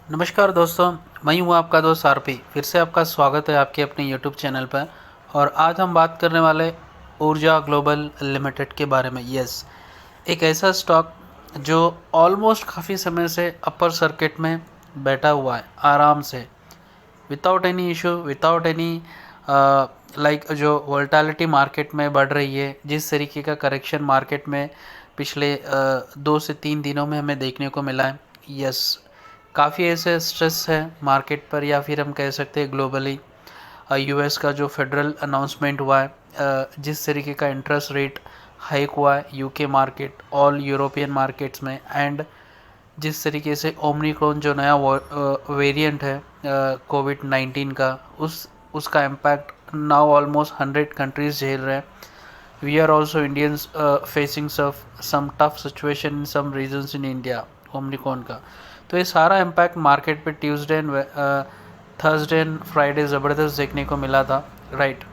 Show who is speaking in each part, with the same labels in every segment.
Speaker 1: नमस्कार दोस्तों, मैं हूँ आपका दोस्त आरपी। फिर से आपका स्वागत है आपके अपने यूट्यूब चैनल पर। और आज हम बात करने वाले ऊर्जा ग्लोबल लिमिटेड के बारे में। यस, एक ऐसा स्टॉक जो ऑलमोस्ट काफ़ी समय से अपर सर्किट में बैठा हुआ है आराम से, without any issue, without any like जो वोलेटिलिटी मार्केट में बढ़ रही है, जिस तरीके का करेक्शन मार्केट में पिछले 2 से 3 दिनों में हमें देखने को मिला है। यस, काफ़ी ऐसे स्ट्रेस है मार्केट पर, या फिर हम कह सकते हैं ग्लोबली। यूएस का जो फेडरल अनाउंसमेंट हुआ है, जिस तरीके का इंटरेस्ट रेट हाइक हुआ है UK market, all European markets में, एंड जिस तरीके से ओमनिक्रॉन जो नया वेरिएंट है कोविड-19 का, उसका इम्पैक्ट नाउ ऑलमोस्ट 100 कंट्रीज झेल रहे हैं। We are also Indians facing some tough situation in some regions in India Omicron का। तो ये सारा इम्पैक्ट मार्केट पे Tuesday and Thursday and Friday ज़बरदस्त देखने को मिला था, राइट।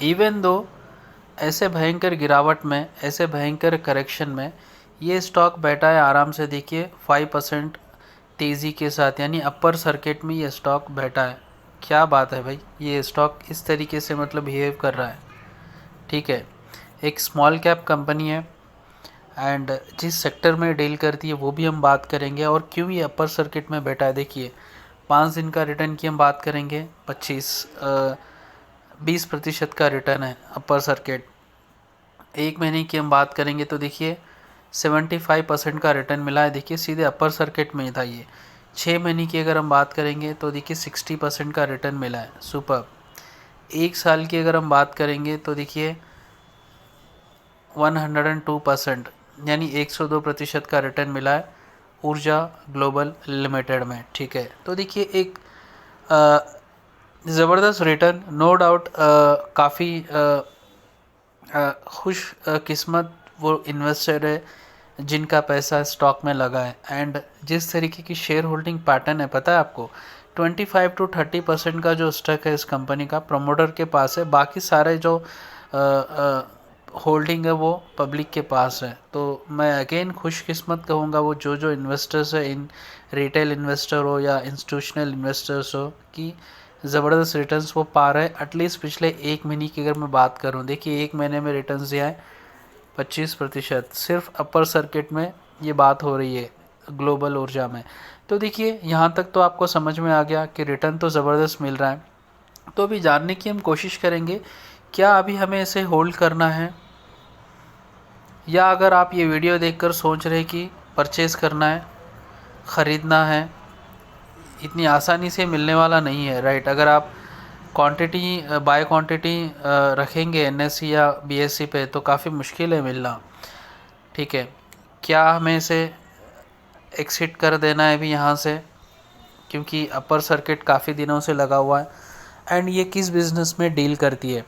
Speaker 1: इवन दो ऐसे भयंकर गिरावट में, ऐसे भयंकर करेक्शन में ये स्टॉक बैठा है आराम से। देखिए 5% तेज़ी के साथ, यानी अपर सर्किट में ये स्टॉक बैठा है। क्या बात है भाई, ये स्टॉक इस तरीके से मतलब बिहेव कर रहा है। ठीक है, एक स्मॉल कैप कंपनी है एंड जिस सेक्टर में डील करती है वो भी हम बात करेंगे, और क्यों ये अपर सर्किट में बैठा है। देखिए 5 दिन का रिटर्न की हम बात करेंगे, 20% का रिटर्न है अपर सर्किट। 1 महीने की हम बात करेंगे तो देखिए 75% का रिटर्न मिला है। देखिए सीधे अपर सर्किट में ही था ये। 6 महीने की अगर हम बात करेंगे तो देखिए 60% का रिटर्न मिला है, सुपर। 1 साल की अगर हम बात करेंगे तो देखिए 102%, यानी 102% का रिटर्न मिला है ऊर्जा ग्लोबल लिमिटेड में। ठीक है, तो देखिए एक ज़बरदस्त रिटर्न, नो डाउट। काफ़ी खुश किस्मत वो इन्वेस्टर है जिनका पैसा स्टॉक में लगा है। एंड जिस तरीके की शेयर होल्डिंग पैटर्न है, पता है आपको, 25 to 30% का जो स्टॉक है इस कंपनी का प्रमोटर के पास है, बाकी सारे जो होल्डिंग है वो पब्लिक के पास है। तो मैं अगेन खुशकिस्मत कहूँगा वो जो इन्वेस्टर्स है, इन रिटेल इन्वेस्टर हो या इंस्टीट्यूशनल इन्वेस्टर्स हो, कि ज़बरदस्त रिटर्न्स वो पा रहे हैं। एटलीस्ट पिछले 1 महीने की अगर मैं बात करूँ, देखिए 1 महीने में रिटर्न्स दिया है 25%, सिर्फ अपर सर्किट में ये बात हो रही है ग्लोबल ऊर्जा में। तो देखिए यहाँ तक तो आपको समझ में आ गया कि रिटर्न तो ज़बरदस्त मिल रहा है। तो अभी जानने की हम कोशिश करेंगे, क्या अभी हमें इसे होल्ड करना है, या अगर आप ये वीडियो देखकर सोच रहे कि परचेज़ करना है, ख़रीदना है, इतनी आसानी से मिलने वाला नहीं है, राइट। अगर आप क्वांटिटी बाय क्वांटिटी रखेंगे एनएससी या बीएससी पे तो काफ़ी मुश्किल है मिलना। ठीक है, क्या हमें इसे एक्सिट कर देना है अभी यहाँ से, क्योंकि अपर सर्किट काफ़ी दिनों से लगा हुआ है। एंड ये किस बिज़नेस में डील करती है,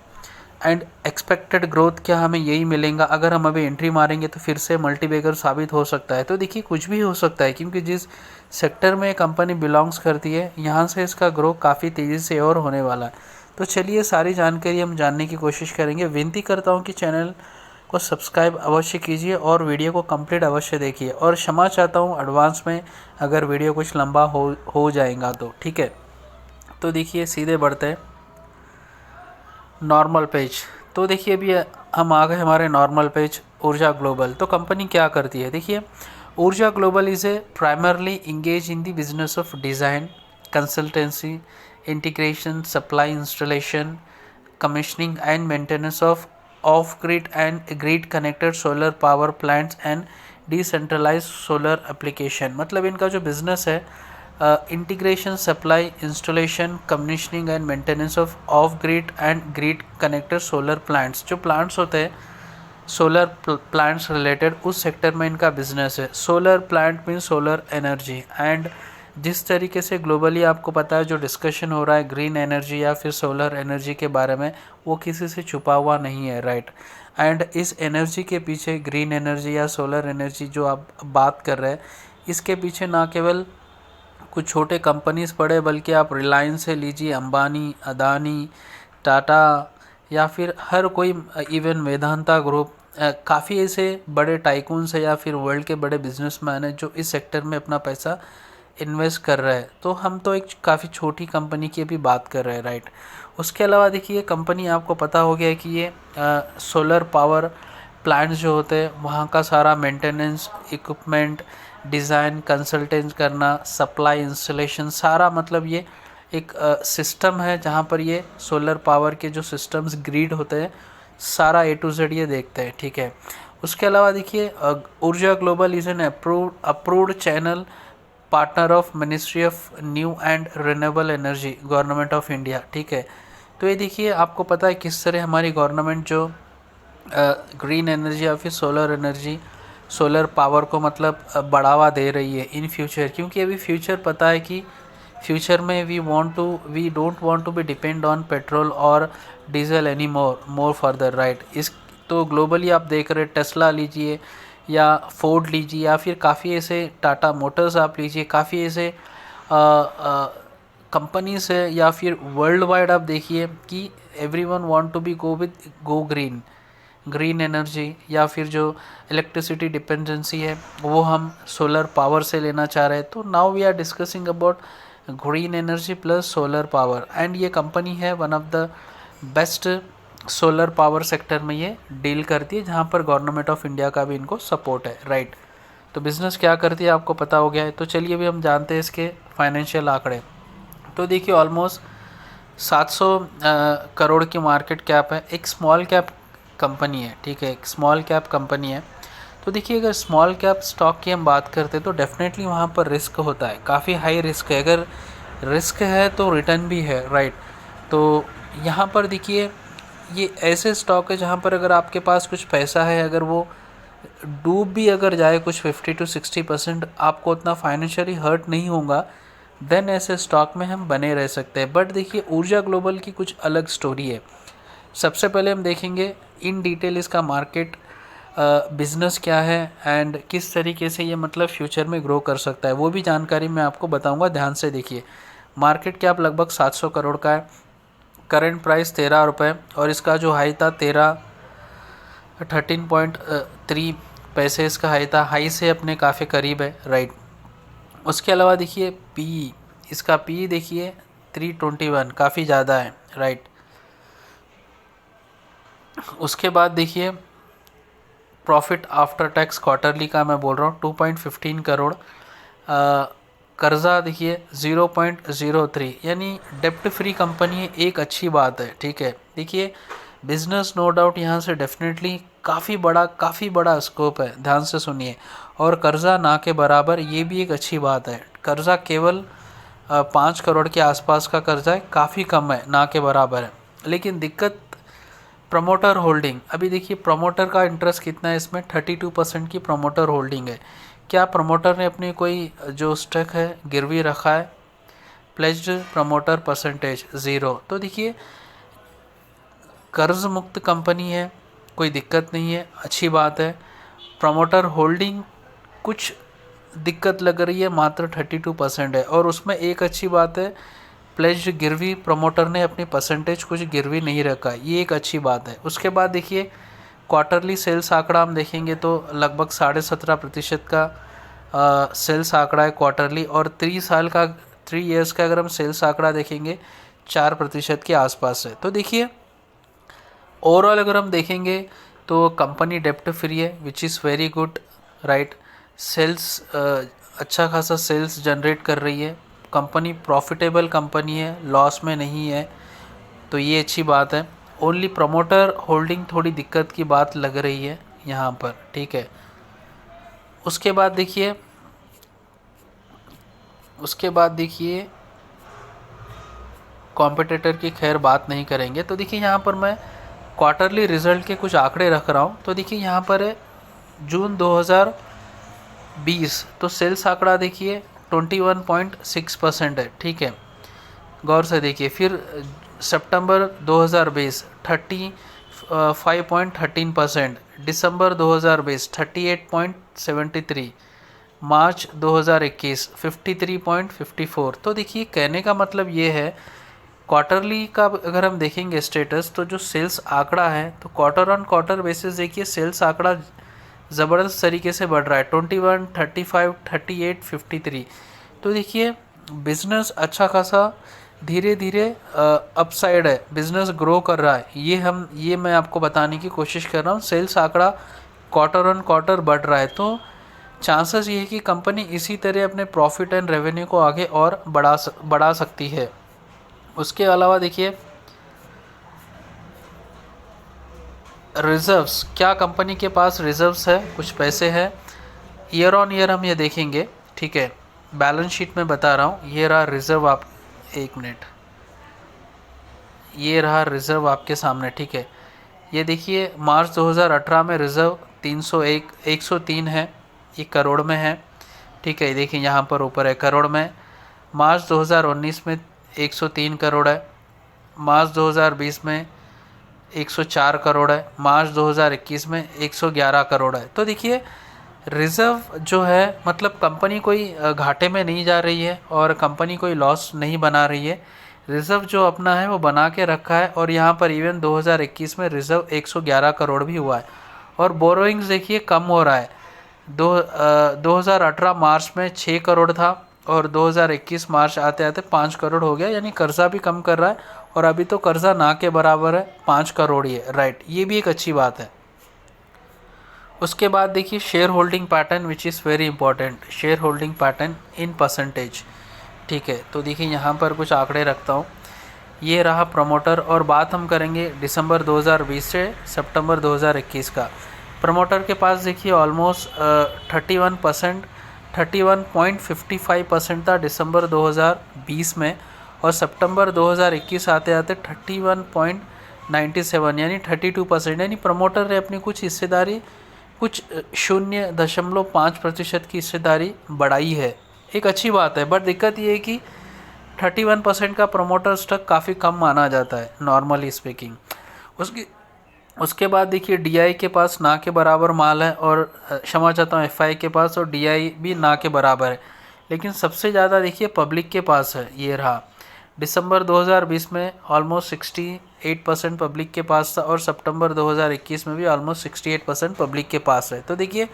Speaker 1: एंड एक्सपेक्टेड ग्रोथ क्या हमें यही मिलेगा। अगर हम अभी एंट्री मारेंगे तो फिर से मल्टीबैगर साबित हो सकता है। तो देखिए कुछ भी हो सकता है, क्योंकि जिस सेक्टर में कंपनी बिलोंग्स करती है यहाँ से इसका ग्रो काफ़ी तेज़ी से और होने वाला है। तो चलिए सारी जानकारी हम जानने की कोशिश करेंगे। विनती करता हूँ कि चैनल को सब्सक्राइब अवश्य कीजिए और वीडियो को कंप्लीट अवश्य देखिए, और क्षमा चाहता हूँ एडवांस में अगर वीडियो कुछ लंबा हो जाएगा तो। ठीक है, तो देखिए सीधे बढ़ते हैं नॉर्मल पेज। तो देखिए अभी हम आ गए हमारे नॉर्मल पेज ऊर्जा ग्लोबल। तो कंपनी क्या करती है, देखिए Urja Global is a primarily engage in the business of design, consultancy, integration, supply, installation, commissioning and maintenance of grid and grid connected solar power plants and decentralised solar application. मतलब इनका जो business है, integration, supply, installation, commissioning and maintenance of grid and grid connected solar plants. जो plants होते हैं solar plants related, उस sector में इनका बिजनेस है। Solar plant mean solar energy. And जिस तरीके से ग्लोबली आपको पता है जो डिस्कशन हो रहा है ग्रीन एनर्जी या फिर सोलर एनर्जी के बारे में, वो किसी से छुपा हुआ नहीं है, राइट। एंड इस एनर्जी के पीछे, ग्रीन एनर्जी या सोलर एनर्जी जो आप बात कर रहे हैं, इसके पीछे ना केवल कुछ छोटे कंपनीज पड़े, बल्कि आप रिलायंस से लीजिए, अंबानी, अदानी, टाटा, या फिर हर कोई, इवन वेदांता ग्रुप, काफ़ी ऐसे बड़े टाइकून्स है या फिर वर्ल्ड के बड़े बिजनेसमैन हैं जो इस सेक्टर में अपना पैसा इन्वेस्ट कर रहा है, तो हम तो एक काफ़ी छोटी कंपनी की अभी बात कर रहे हैं, राइट। उसके अलावा देखिए कंपनी, आपको पता हो गया है कि ये सोलर पावर प्लांट्स जो होते हैं वहाँ का सारा मेंटेनेंस, इक्विपमेंट, डिज़ाइन, कंसल्टेंट करना, सप्लाई, इंस्टॉलेशन, सारा मतलब ये एक सिस्टम है जहाँ पर ये सोलर पावर के जो सिस्टम्स ग्रिड होते हैं सारा ए टू जेड ये देखते हैं, ठीक है। उसके अलावा देखिए Urja Global is an approved channel partner of ministry of new and renewable energy, government of India, ठीक है। तो ये देखिए आपको पता है किस तरह हमारी गवर्नमेंट जो ग्रीन एनर्जी या फिर सोलर एनर्जी, सोलर पावर को मतलब बढ़ावा दे रही है इन फ्यूचर, क्योंकि अभी फ्यूचर पता है कि फ्यूचर में we don't want to be depend on petrol और diesel any more further, right. इस तो ग्लोबली आप देख रहे टेस्ला लीजिए या फोर्ड लीजिए या फिर काफ़ी ऐसे टाटा मोटर्स आप लीजिए, काफ़ी ऐसे कंपनीज है, या फिर वर्ल्ड वाइड आप देखिए कि everyone want to be go green energy, या फिर जो इलेक्ट्रिसिटी डिपेंडेंसी है वो हम सोलर पावर से लेना चाह रहे हैं। तो now we are discussing about green energy plus solar power, and ये कंपनी है one of the best solar power sector में ये डील करती है, जहाँ पर गवर्नमेंट ऑफ इंडिया का भी इनको सपोर्ट है, राइट। तो बिज़नेस क्या करती है आपको पता हो गया है। तो चलिए अभी हम जानते हैं इसके फाइनेंशियल आंकड़े। तो देखिए ऑलमोस्ट 700 करोड़ की मार्केट कैप है, एक स्मॉल कैप कंपनी है, ठीक है, एक स्मॉल कैप कंपनी है। तो देखिए अगर स्मॉल कैप स्टॉक की हम बात करते हैं तो डेफिनेटली वहाँ पर रिस्क होता है, काफ़ी हाई रिस्क है। अगर रिस्क है तो रिटर्न भी है, राइट। तो यहाँ पर देखिए ये ऐसे स्टॉक है जहाँ पर अगर आपके पास कुछ पैसा है, अगर वो डूब भी अगर जाए कुछ 50 to 60%, आपको उतना फाइनेंशियली हर्ट नहीं होगा, देन ऐसे स्टॉक में हम बने रह सकते हैं। बट देखिए ऊर्जा ग्लोबल की कुछ अलग स्टोरी है। सबसे पहले हम देखेंगे इन डिटेल इसका मार्केट बिजनेस क्या है एंड किस तरीके से ये मतलब फ्यूचर में ग्रो कर सकता है, वो भी जानकारी मैं आपको बताऊंगा। ध्यान से देखिए, मार्केट कैप लगभग 700 करोड़ का है, करंट प्राइस 13 रुपये, और इसका जो हाई था 13.3 पैसे इसका हाई था, हाई से अपने काफ़ी करीब है, राइट। उसके अलावा देखिए पी, इसका पी देखिए 321, काफ़ी ज़्यादा है, राइट। उसके बाद देखिए प्रॉफिट आफ्टर टैक्स क्वार्टरली का मैं बोल रहा हूँ 2.15 करोड़, कर्जा देखिए 0.03, यानी डेप्ट फ्री कंपनी है, एक अच्छी बात है, ठीक है। देखिए बिजनेस नो डाउट यहाँ से डेफिनेटली काफ़ी बड़ा स्कोप है, ध्यान से सुनिए। और कर्जा ना के बराबर, ये भी एक अच्छी बात है। कर्जा केवल 5 करोड़ के आसपास का कर्जा है, काफ़ी कम है, ना के बराबर है। लेकिन दिक्कत प्रमोटर होल्डिंग, अभी देखिए प्रमोटर का इंटरेस्ट कितना है इसमें, 32% की प्रमोटर होल्डिंग है। क्या प्रमोटर ने अपनी कोई जो स्टॉक है गिरवी रखा है? Pledged promoter percentage 0। तो देखिए कर्ज मुक्त कंपनी है, कोई दिक्कत नहीं है, अच्छी बात है। प्रमोटर होल्डिंग कुछ दिक्कत लग रही है, मात्र 32% है, और उसमें एक अच्छी बात है, प्लेज्ड गिरवी, प्रमोटर ने अपनी परसेंटेज कुछ गिरवी नहीं रखा, ये एक अच्छी बात है। उसके बाद देखिए क्वार्टरली सेल्स आंकड़ा हम देखेंगे तो लगभग 17.5% का सेल्स आंकड़ा है क्वार्टरली, और 3 ईयर्स का अगर हम सेल्स आंकड़ा देखेंगे 4% के आसपास है। तो देखिए ओवरऑल अगर हम देखेंगे तो कंपनी डेप्ट फ्री है, which is very good, right. Sales अच्छा खासा सेल्स जनरेट कर रही है, कंपनी प्रॉफिटेबल कंपनी है, लॉस में नहीं है, तो ये अच्छी बात है। ओनली प्रमोटर होल्डिंग थोड़ी दिक्कत की बात लग रही है यहाँ पर, ठीक है। उसके बाद देखिए कॉम्पिटिटर की खैर बात नहीं करेंगे। तो देखिए यहाँ पर मैं क्वार्टरली रिजल्ट के कुछ आंकड़े रख रहा हूँ। तो देखिए यहाँ पर है जून 2020, तो सेल्स आंकड़ा देखिए 21.6% है, ठीक है, गौर से देखिए। फिर सितंबर 2020 35.13%, दिसंबर 2020 38.73, मार्च 2021 53.54। तो देखिए कहने का मतलब ये है, क्वार्टरली का अगर हम देखेंगे स्टेटस, तो जो सेल्स आंकड़ा है तो क्वार्टर ऑन क्वार्टर बेसिस देखिए सेल्स आंकड़ा ज़बरदस्त तरीके से बढ़ रहा है, 21, 35, 38, 53। तो देखिए बिज़नेस अच्छा खासा धीरे धीरे अपसाइड है, बिज़नेस ग्रो कर रहा है, ये मैं आपको बताने की कोशिश कर रहा हूँ। सेल्स आंकड़ा क्वार्टर ऑन क्वार्टर बढ़ रहा है, तो चांसेस ये है कि कंपनी इसी तरह अपने प्रॉफिट एंड रेवेन्यू को आगे और बढ़ा सकती है। उसके अलावा देखिए रिजर्व्स, क्या कंपनी के पास रिजर्व्स है, कुछ पैसे हैं। ईयर ऑन ईयर हम ये देखेंगे, ठीक है, बैलेंस शीट में बता रहा हूँ। ये रहा रिजर्व, आप एक मिनट, ये रहा रिजर्व आपके सामने, ठीक है। ये देखिए मार्च 2018 में रिजर्व 103 है, ये करोड़ में है, ठीक है। देखिए यहाँ पर ऊपर है करोड़ में। मार्च 2019 में 103 करोड़ है, मार्च 2020 में 104 करोड़ है, मार्च 2021 में 111 करोड़ है। तो देखिए रिज़र्व जो है, मतलब कंपनी कोई घाटे में नहीं जा रही है और कंपनी कोई लॉस नहीं बना रही है। रिज़र्व जो अपना है वो बना के रखा है, और यहाँ पर इवन 2021 में रिज़र्व 111 करोड़ भी हुआ है। और बोरोइंग्स देखिए कम हो रहा है, 2018 मार्च में 6 करोड़ था और 2021 मार्च आते आते 5 करोड़ हो गया, यानी कर्जा भी कम कर रहा है। और अभी तो कर्जा ना के बराबर है, 5 करोड़ ही है, राइट, ये भी एक अच्छी बात है। उसके बाद देखिए share holding pattern, which is very important, share holding pattern in percentage, ठीक है। तो देखिए यहाँ पर कुछ आंकड़े रखता हूँ। ये रहा प्रमोटर, और बात हम करेंगे दिसंबर 2020 से सितंबर 2021 का। प्रमोटर के पास देखिए ऑलमोस्ट 31.55% था दिसंबर 2020 में, और सितंबर 2021 आते आते 31.97 यानी 32%, यानी प्रमोटर ने अपनी कुछ हिस्सेदारी, कुछ 0.5% की हिस्सेदारी बढ़ाई है, एक अच्छी बात है। बट दिक्कत ये है कि 31% का प्रमोटर स्टॉक काफ़ी कम माना जाता है नॉर्मली स्पीकिंग। उसके बाद देखिए डीआई के पास ना के बराबर माल है, और क्षमा चाहता हूँ एफआई के पास, और डीआई भी ना के बराबर है। लेकिन सबसे ज़्यादा देखिए पब्लिक के पास है, ये रहा दिसंबर 2020 में ऑलमोस्ट 68% पब्लिक के पास था, और सितंबर 2021 में भी ऑलमोस्ट 68% पब्लिक के पास है। तो देखिए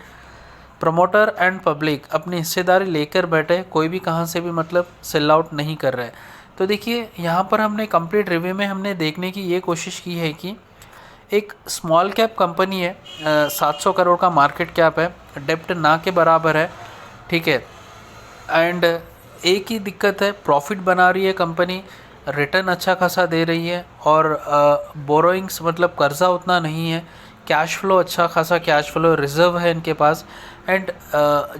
Speaker 1: प्रमोटर एंड पब्लिक अपनी हिस्सेदारी लेकर बैठे, कोई भी कहाँ से भी मतलब सेल आउट नहीं कर रहे। तो देखिए यहाँ पर हमने कंप्लीट रिव्यू में हमने देखने की ये कोशिश की है कि एक स्मॉल कैप कंपनी है, 700 करोड़ का मार्केट कैप है, डेप्ट ना के बराबर है, ठीक है। एंड एक ही दिक्कत है, प्रॉफिट बना रही है कंपनी, रिटर्न अच्छा खासा दे रही है, और बोरोइंग्स मतलब कर्जा उतना नहीं है, कैश फ्लो अच्छा खासा कैश फ्लो रिजर्व है इनके पास। एंड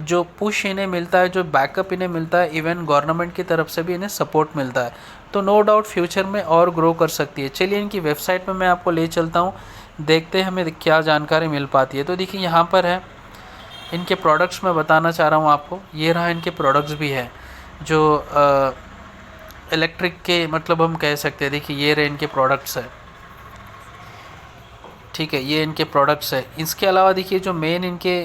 Speaker 1: जो पुश इन्हें मिलता है, जो बैकअप इन्हें मिलता है, इवन गवर्नमेंट की तरफ से भी इन्हें सपोर्ट मिलता है, तो नो डाउट फ्यूचर में और ग्रो कर सकती है। चलिए इनकी वेबसाइट में मैं आपको ले चलता हूँ, देखते हैं हमें क्या जानकारी मिल पाती है। तो देखिए यहाँ पर है इनके प्रोडक्ट्स, मैं बताना चाह रहा हूँ आपको। ये रहा इनके प्रोडक्ट्स भी है जो इलेक्ट्रिक के, मतलब हम कह सकते हैं, देखिए ये रहे इनके प्रोडक्ट्स है, ठीक है, ये इनके प्रोडक्ट्स है। इसके अलावा देखिए जो मेन इनके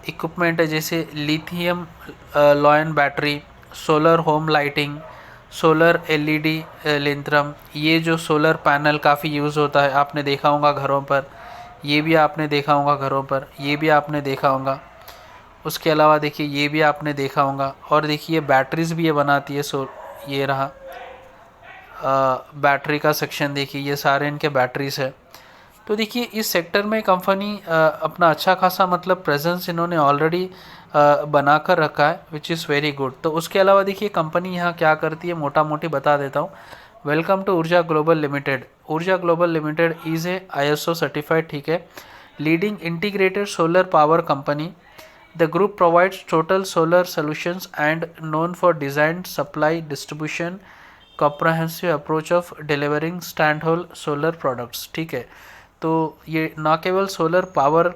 Speaker 1: इक्विपमेंट है, जैसे lithium ion battery, solar home lighting, solar LED lantern, ये जो सोलर पैनल काफ़ी यूज़ होता है, आपने देखा होगा घरों पर, ये भी आपने देखा होगा घरों पर, ये भी आपने देखा होगा। उसके अलावा देखिए ये भी आपने देखा होगा, और देखिए बैटरीज़ भी ये बनाती है। ये रहा बैटरी का सेक्शन, देखिए ये सारे इनके बैटरीज़ है। तो देखिए इस सेक्टर में कंपनी अपना अच्छा खासा मतलब प्रेजेंस इन्होंने ऑलरेडी बना कर रखा है, विच इज़ वेरी गुड। तो उसके अलावा देखिए कंपनी यहाँ क्या करती है, मोटा मोटी बता देता हूँ। Welcome to Urja Global limited. Urja Global limited is a ISO certified, ठीक है, leading integrated solar power company. The group provides total solar solutions and known for design, supply, distribution, comprehensive approach of delivering stand whole solar products, ठीक है। तो ये ना केवल solar power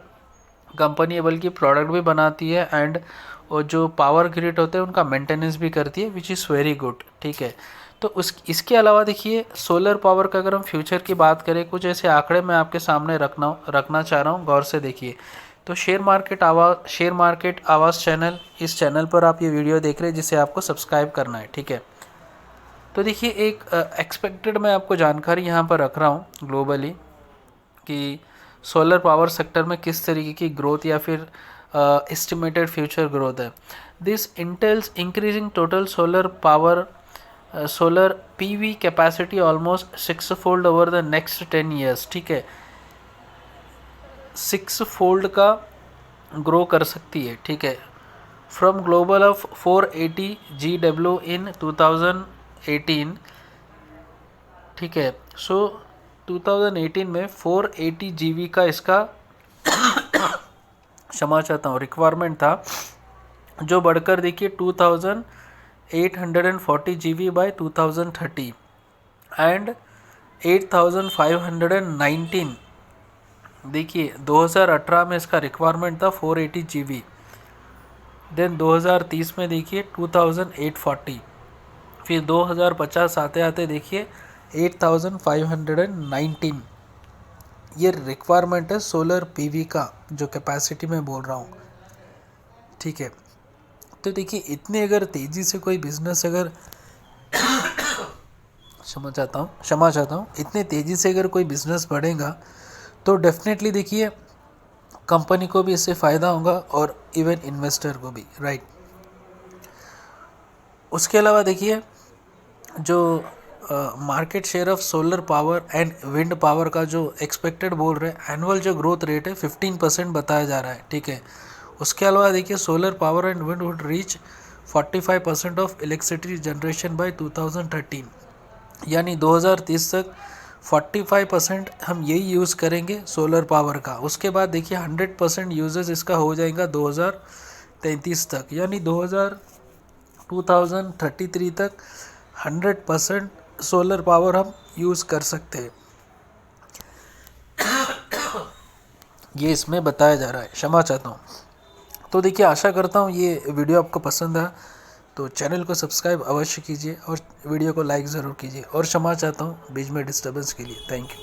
Speaker 1: company है बल्कि प्रोडक्ट भी बनाती है, एंड जो पावर ग्रिड होते हैं उनका मेंटेनेंस भी करती है, विच इज़ वेरी गुड, ठीक है। तो इसके अलावा देखिए सोलर पावर का अगर हम फ्यूचर की बात करें, कुछ ऐसे आंकड़े मैं आपके सामने रखना चाह रहा हूँ, गौर से देखिए। तो शेयर मार्केट आवाज़ चैनल, इस चैनल पर आप ये वीडियो देख रहे हैं जिसे आपको सब्सक्राइब करना है, ठीक है। तो देखिए एक एक्सपेक्टेड मैं आपको जानकारी यहाँ पर रख रहा हूँ ग्लोबली कि सोलर पावर सेक्टर में किस तरीके की ग्रोथ या फिर एस्टिमेटेड फ्यूचर ग्रोथ है। This entails increasing total solar power solar PV capacity almost 6 fold over the next 10 years. ठीक है, 6 फोल्ड का ग्रो कर सकती है। ठीक है, फ्रॉम ग्लोबल ऑफ 480 GW इन 2018। ठीक है, सो 2018 में 480 GW का इसका क्षमा चाहता हूँ रिक्वायरमेंट था, जो बढ़कर देखिए 2840 GW बाय 2030 एंड 8519। देखिए 2018 में इसका रिक्वायरमेंट था 480 GW, देन 2030 में देखिए 2840, फिर 2050 आते आते देखिए 8519। ये रिक्वायरमेंट है सोलर PV का, जो कैपेसिटी में बोल रहा हूँ। ठीक है, तो देखिए इतने अगर तेज़ी से कोई बिजनेस अगर क्षमा चाहता हूँ इतने तेज़ी से अगर कोई बिजनेस बढ़ेगा तो डेफिनेटली देखिए कंपनी को भी इससे फ़ायदा होगा और इवन इन्वेस्टर को भी, राइट। उसके अलावा देखिए जो market share of solar power and wind power का जो एक्सपेक्टेड बोल रहे हैं, एनुअल जो ग्रोथ रेट है 15% बताया जा रहा है। ठीक है, उसके अलावा देखिए solar power and wind would reach 45% of electricity generation by 2013, यानी 2030 तक 45% हम यही यूज़ करेंगे सोलर पावर का। उसके बाद देखिए 100% यूजेस इसका हो जाएगा 2033 तक, यानी 2033 तक 100% सोलर पावर हम यूज़ कर सकते हैं। ये इसमें बताया जा रहा है, क्षमा चाहता हूँ। तो देखिए आशा करता हूँ ये वीडियो आपको पसंद आया, तो चैनल को सब्सक्राइब अवश्य कीजिए और वीडियो को लाइक ज़रूर कीजिए, और क्षमा चाहता हूँ बीच में डिस्टर्बेंस के लिए। Thank you.